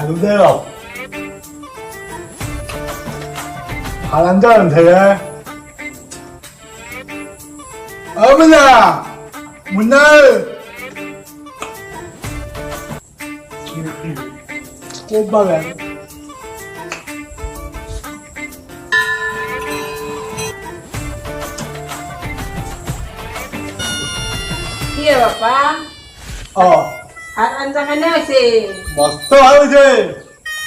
아주 돼요. 발 앉아면 돼. 어머나! 문날! 꼬박에. Iya Bapak, anjakan sih. 멋있어, 아버지!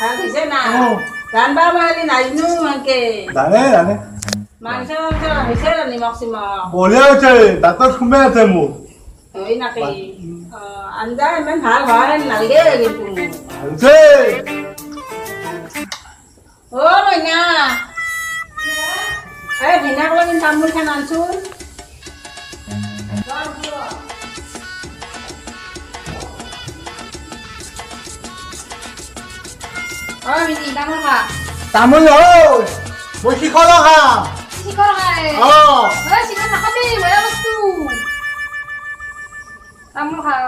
Hari sana, tanpa malin ayu mangke. 나네. Mangsa bisa nih maksimal. 뭐래, 아버지? 나또 선배한테 뭐. Ini naki, anda emang hal-hal nalge gitu. 아버지! Oh Bina, Bina kalau ingin tamu kan langsung. Bini tamu kak. 땀을요! 뭐 시커러 가! Sikor kak. Sikor nak kami, mana waktu? Tamu kak.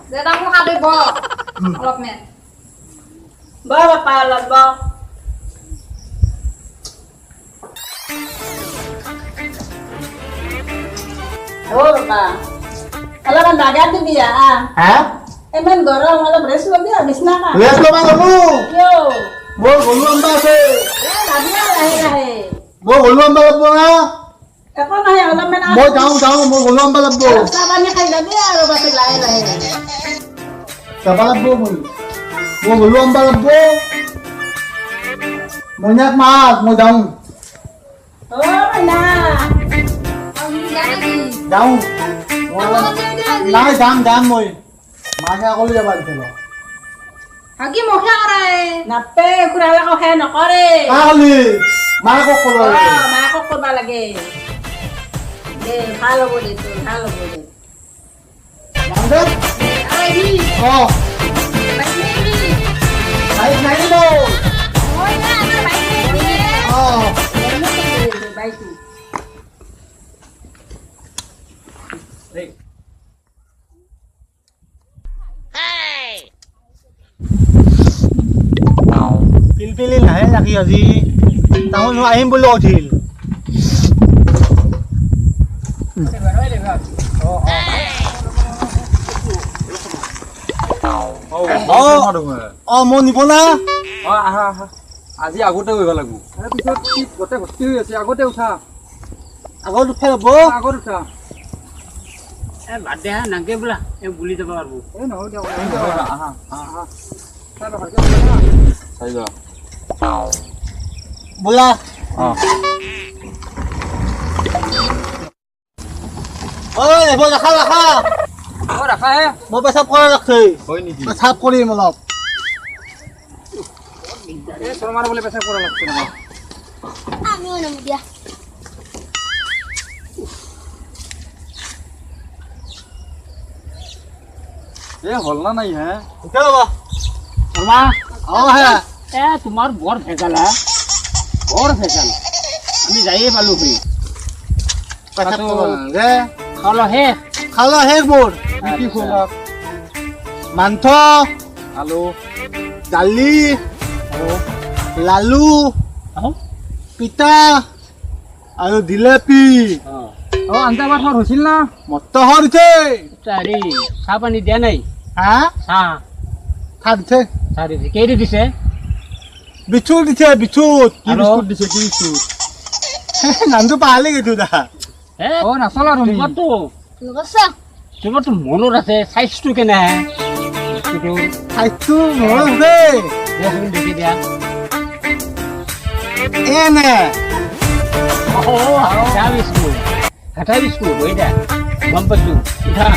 Dia tamu kak bebo. Kalau men. Bawa palat bawa. Oh Bapak. Kalau kan bagian tuh dia 아? Emang gorong kalau beres lebih habis nak. 왜 그만 가고! Yo. 뭘 걸로 안 봐서! Lagi lah. 뭘 걸로 안 봐봤구나! Ako na ya alam na. 뭐 다음 뭘 걸로 안 봐봤고! Sabanya kay gabi araw ba sila lahi. 잡아봤고 뭐 걸로 안 봐봤고! 뭐냐 뭐 다음! Oh, na. Ang lagi. 다음! Ako lagi. 나의 다음 뭐이! 마샤 걸로 잡아주세요. Hagi mo kya kare. Nape kurala ko he no kare. 빨리! 마고 걸로 Oh, makako ko ba lagi. Halo mo dito. 남자? Ay, di. Bye, baby. 나이 뭐! Oh, na, bye, baby. Bye. পিলপিলি নাহে নাকি আজি তাহোন আহিম বুলি উঠিল মই নিব না আহা আজি আগতে উঠিব লাগিব তাৰপিছত গোটেই ভৰ্তি হৈ আছে আগতে উঠা আগত উঠাই ল'ব আগত উঠা বাদ দে হা নাগে বোলা বুলি যাব পারবো এই নহয় দিয়ক আহা চাই যোৱা বোলা ঐ এইবোৰ ৰাখা ৰাখা হে মই পেচাব কৰা ৰাখছে হয় নেকি পেচাব কৰিম অলপ এই শৰ্মাৰ বোলে পেচাব কৰা লাগছে নহয় Amin na mo dia. এই হল না নাই হে উঠে ল'ব শর্মা হে তোমার বড় ভেজাল হ্যাঁ বড় ভেজাল আমি যাইয়ে পালো ভাই পেচাব কৰিব নালাগে খাওয়া হে খালা শেষ মোৰ কি খোলা মাংস আলু দালি লালু পিঠা আৰু জিলেপি আঞ্জা ভাত হৈছিল না মস্ত হৈছে হেৰি চাহ পানী দিয়া নাই হা চাহ খাই দিছে চাহ দিছে কেইদি দিছে বিস্কুট দিছে বিস্কুট কি বিস্কুট দিছে কি বিস্কুট নামটো পাহৰি গৈছো দা হে নাচল আৰু তোমাৰতো Lusa. তোমাৰতো মনত আছে চাইজটো কেনে খাইছো মোৰ আছে দিয়াচোন দেখি দিয়া এনে হাঠা বিস্কুট হৈ দে গম পাইছো উঠা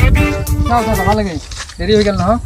চাওঁ যাব লাগে দেৰি হৈ গ'ল নহয়